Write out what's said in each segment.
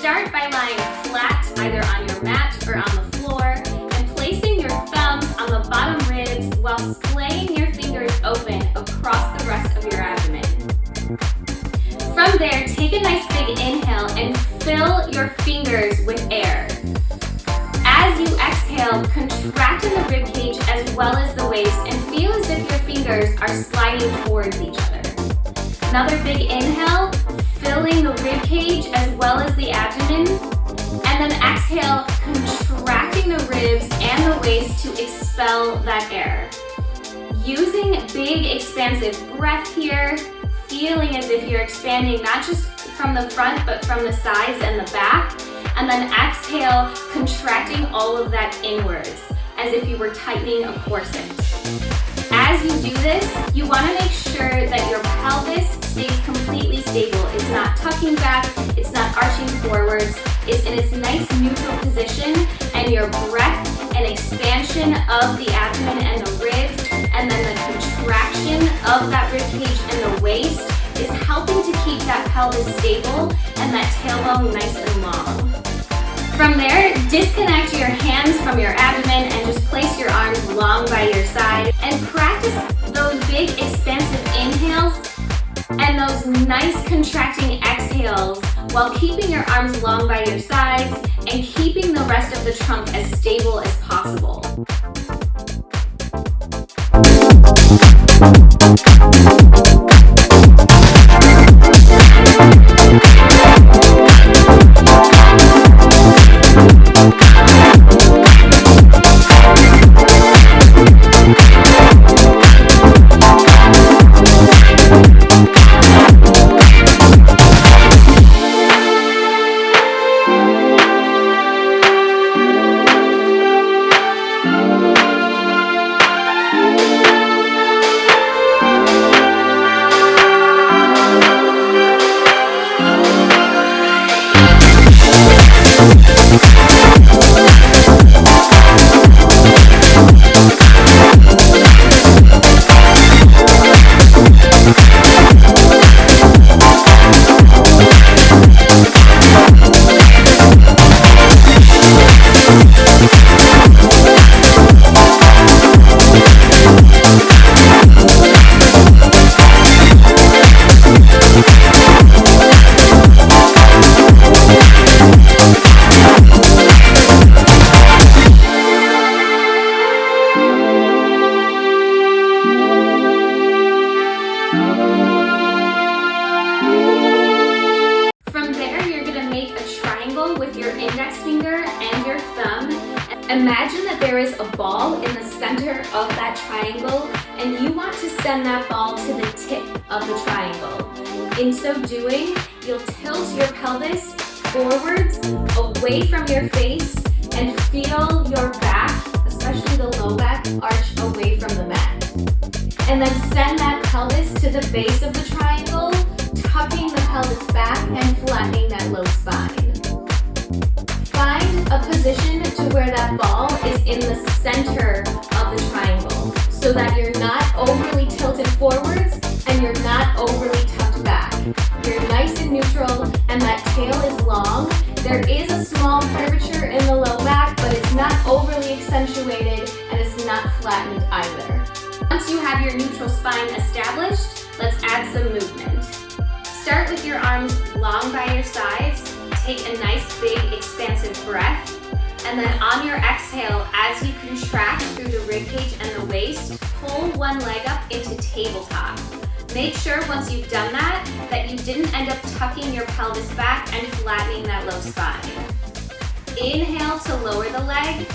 Start by lying flat either on your mat or on the floor and placing your thumbs on the bottom ribs while splaying your fingers open across the rest of your abdomen. From there, take a nice big inhale and fill your fingers with air. As you exhale, contract in the ribcage as well as the waist and feel as if your fingers are sliding towards each other. Another big inhale, filling the ribcage as well as the abdomen, and then exhale, contracting the ribs and the waist to expel that air. Using big expansive breath here, feeling as if you're expanding not just from the front but from the sides and the back, and then exhale, contracting all of that inwards as if you were tightening a corset. As you do this, you want to make sure that your pelvis stays completely stable. It's not tucking back, it's not arching forwards, it's in its nice neutral position, and your breath and expansion of the abdomen and the ribs, and then the contraction of that ribcage and the waist is helping to keep that pelvis stable and that tailbone nice and long. From there, disconnect your hands from your abdomen and just place your arms long by your side and practice those big expansive inhales and those nice contracting exhales while keeping your arms long by your sides and keeping the rest of the trunk as stable as possible. With your index finger and your thumb. Imagine that there is a ball in the center of that triangle and you want to send that ball to the tip of the triangle. In so doing, you'll tilt your pelvis forwards away from your face and feel your back, especially the low back, arch away from the mat. And then send that pelvis to the base of the triangle, tucking the pelvis back and flattening that low spine. Find a position to where that ball is in the center of the triangle so that you're not overly tilted forwards and you're not overly tucked back. You're nice and neutral and that tail is long. There is a small curvature in the low back, but it's not overly accentuated and it's not flattened either. Once you have your neutral spine established, let's add some movement. Start with your arms long by your sides. Take a nice big expansive breath, and then on your exhale, as you contract through the ribcage and the waist, pull one leg up into tabletop. Make sure once you've done that you didn't end up tucking your pelvis back and flattening that low spine. Inhale to lower the leg.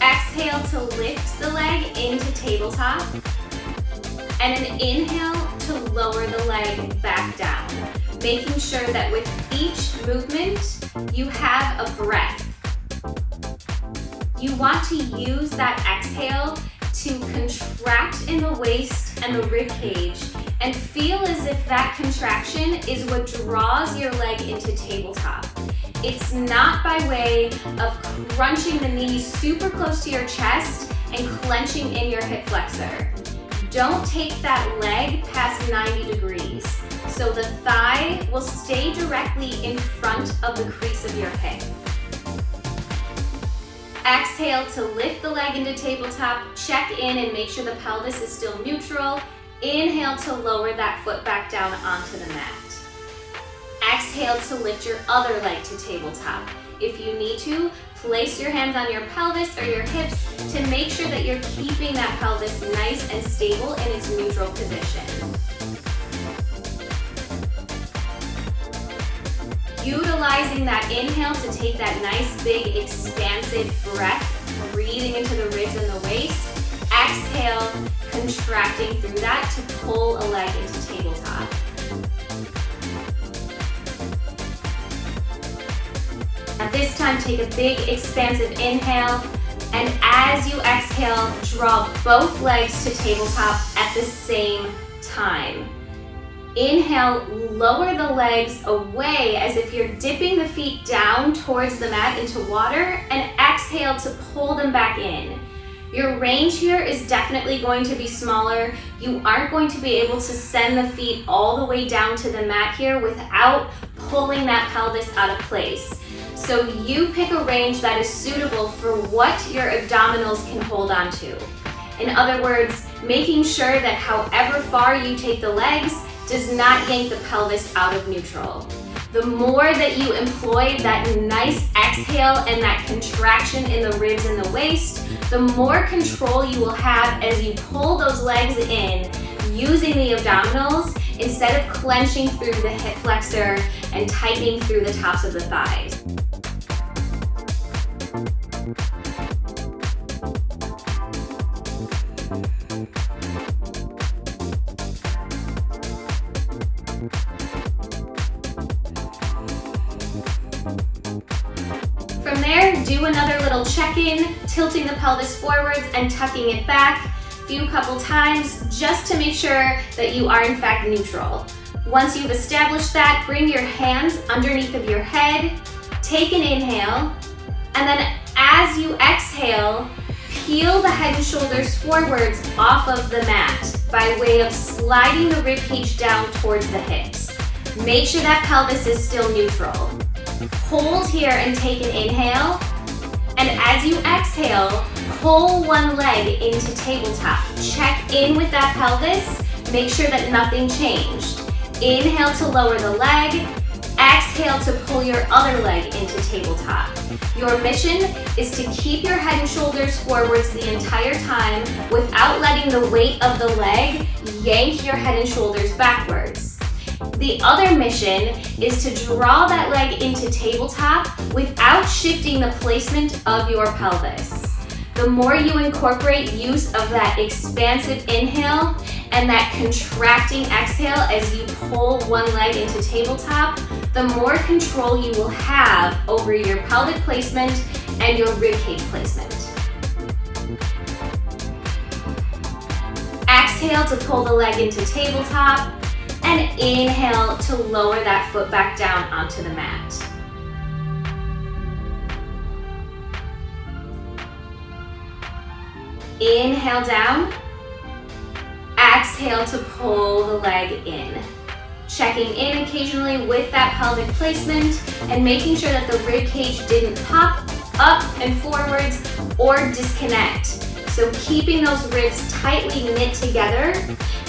Exhale to lift the leg into tabletop, and an inhale to lower the leg back down, making sure that with each movement, you have a breath. You want to use that exhale to contract in the waist and the rib cage and feel as if that contraction is what draws your leg into tabletop. It's not by way of crunching the knees super close to your chest and clenching in your hip flexor. Don't take that leg past 90 degrees. So the thigh will stay directly in front of the crease of your hip. Exhale to lift the leg into tabletop, check in and make sure the pelvis is still neutral. Inhale to lower that foot back down onto the mat. Exhale to lift your other leg to tabletop. If you need to, place your hands on your pelvis or your hips to make sure that you're keeping that pelvis nice and stable in its neutral position. Utilizing that inhale to take that nice big expansive breath, breathing into the ribs and the waist. Exhale, contracting through that to pull a leg into tabletop. At this time, take a big expansive inhale, and as you exhale, draw both legs to tabletop at the same time. Inhale, lower the legs away as if you're dipping the feet down towards the mat into water, and exhale to pull them back in. Your range here is definitely going to be smaller. You aren't going to be able to send the feet all the way down to the mat here without pulling that pelvis out of place. So you pick a range that is suitable for what your abdominals can hold on to. In other words, making sure that however far you take the legs does not yank the pelvis out of neutral. The more that you employ that nice exhale and that contraction in the ribs and the waist, the more control you will have as you pull those legs in using the abdominals instead of clenching through the hip flexor and tightening through the tops of the thighs. From there, do another little check-in, tilting the pelvis forwards and tucking it back a few couple times just to make sure that you are in fact neutral. Once you've established that, bring your hands underneath of your head, take an inhale, and then as you exhale, peel the head and shoulders forwards off of the mat by way of sliding the ribcage down towards the hips. Make sure that pelvis is still neutral. Hold here and take an inhale, and as you exhale, pull one leg into tabletop. Check in with that pelvis, make sure that nothing changed. Inhale to lower the leg, exhale to pull your other leg into tabletop. Your mission is to keep your head and shoulders forwards the entire time without letting the weight of the leg yank your head and shoulders backwards. The other mission is to draw that leg into tabletop without shifting the placement of your pelvis. The more you incorporate use of that expansive inhale and that contracting exhale as you pull one leg into tabletop, the more control you will have over your pelvic placement and your ribcage placement. Exhale to pull the leg into tabletop, and inhale to lower that foot back down onto the mat. Inhale down, exhale to pull the leg in. Checking in occasionally with that pelvic placement and making sure that the rib cage didn't pop up and forwards or disconnect. So keeping those ribs tightly knit together,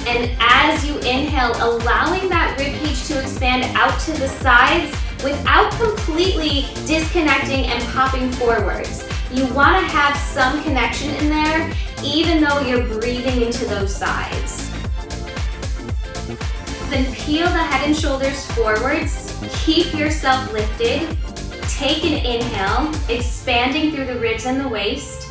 and as you inhale, allowing that rib cage to expand out to the sides without completely disconnecting and popping forwards. You want to have some connection in there, even though you're breathing into those sides. Then peel the head and shoulders forwards, keep yourself lifted, take an inhale, expanding through the ribs and the waist.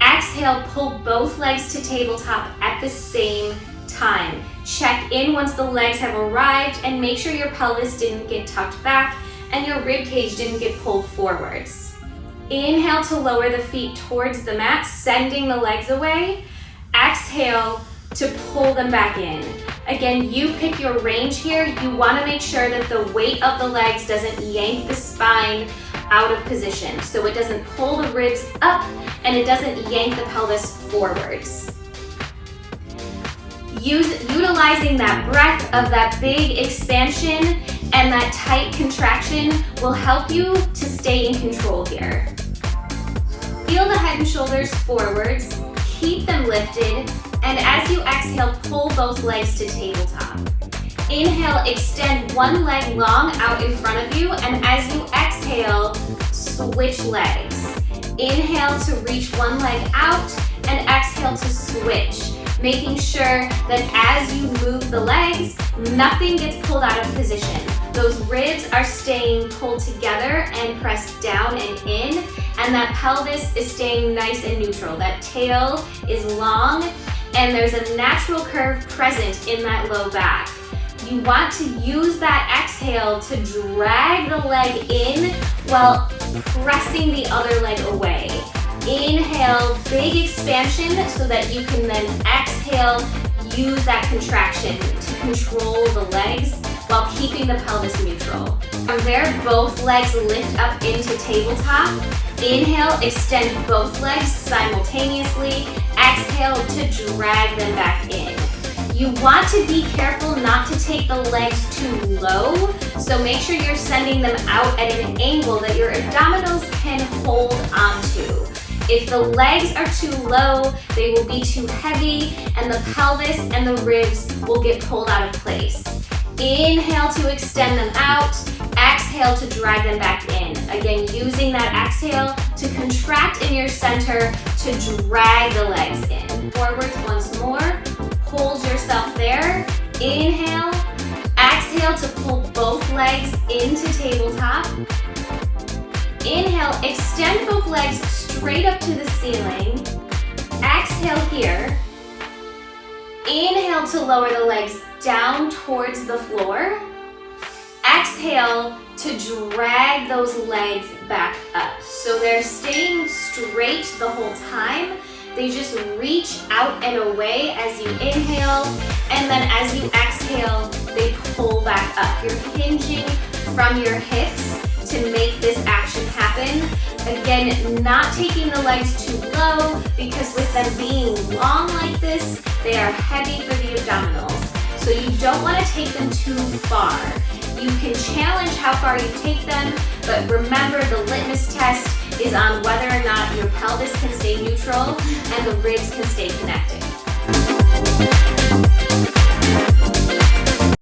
Exhale, pull both legs to tabletop at the same time. Check in once the legs have arrived and make sure your pelvis didn't get tucked back and your rib cage didn't get pulled forwards. Inhale to lower the feet towards the mat, sending the legs away. Exhale to pull them back in. Again, you pick your range here. You want to make sure that the weight of the legs doesn't yank the spine out of position so it doesn't pull the ribs up and it doesn't yank the pelvis forwards. Utilizing that breath of that big expansion and that tight contraction will help you to stay in control here. Feel the head and shoulders forwards, keep them lifted, and as you exhale, pull both legs to tabletop. Inhale, extend one leg long out in front of you, and as you exhale, switch legs. Inhale to reach one leg out, and exhale to switch, making sure that as you move the legs, nothing gets pulled out of position. Those ribs are staying pulled together and pressed down and in, and that pelvis is staying nice and neutral. That tail is long, and there's a natural curve present in that low back. You want to use that exhale to drag the leg in while pressing the other leg away. Inhale, big expansion so that you can then exhale, use that contraction to control the legs while keeping the pelvis neutral. From there, both legs lift up into tabletop. Inhale, extend both legs simultaneously. Exhale to drag them back in. You want to be careful not to take the legs too low, so make sure you're sending them out at an angle that your abdominals can hold onto. If the legs are too low, they will be too heavy, and the pelvis and the ribs will get pulled out of place. Inhale to extend them out. Exhale to drag them back in. Again, using that exhale to contract in your center to drag the legs in. Forwards once more. Hold yourself there. Inhale. Exhale to pull both legs into tabletop. Inhale, extend both legs straight up to the ceiling. Exhale here. Inhale to lower the legs down towards the floor. Exhale to drag those legs back up. So they're staying straight the whole time. They just reach out and away as you inhale, and then as you exhale, they pull back up. You're hinging from your hips to make this action happen. Again, not taking the legs too low, because with them being long like this, they are heavy for the abdominals. So you don't want to take them too far. You can challenge how far you take them, but remember the litmus test is on whether or not your pelvis can stay neutral and the ribs can stay connected.